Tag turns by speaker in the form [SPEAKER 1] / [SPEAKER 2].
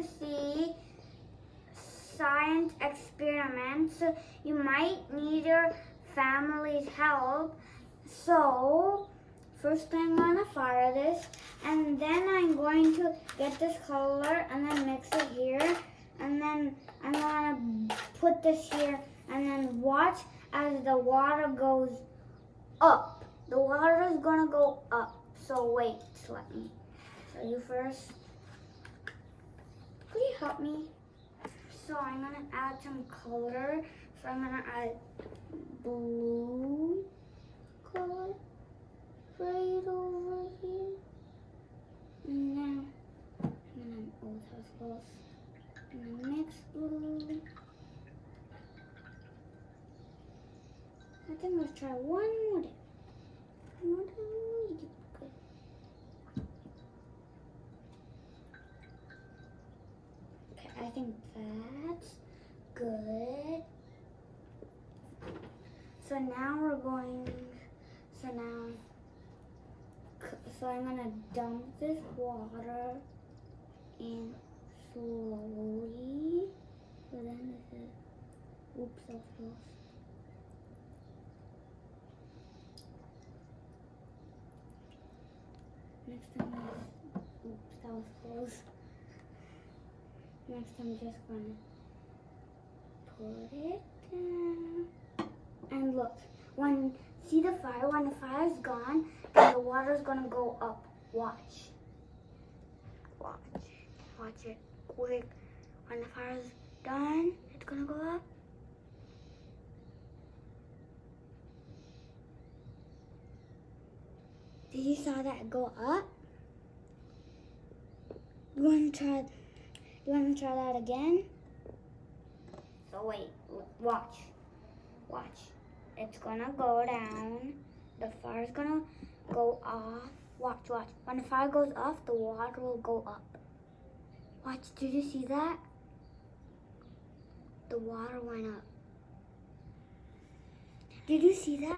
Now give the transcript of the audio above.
[SPEAKER 1] to see science experiments, you might need your family's help. So first I'm going to fire this, and then I'm going to get this color and then mix it here, and then I'm going to put this here, and then watch as the water goes up. The water is going to go up. So wait, let me show you first. Could you help me? So I'm going to add some color. So I'm going to add blue color right over here. And now I'm going to mix blue. I think let's try one more day. Good. Okay, I think that's good. So now we're going, so I'm gonna dump this water in slowly. So then this is, oops, that was close. Next time oops, that was close. Next I'm just gonna put it down. And look, see the fire? When the fire's gone, then the water's gonna go up. Watch. Watch it quick. When the fire's done, it's gonna go up. Did you saw that go up? You wanna try that again? So wait, watch. It's gonna go down. The fire's gonna go off. Watch. When the fire goes off, the water will go up. Watch, did you see that? The water went up. Did you see that?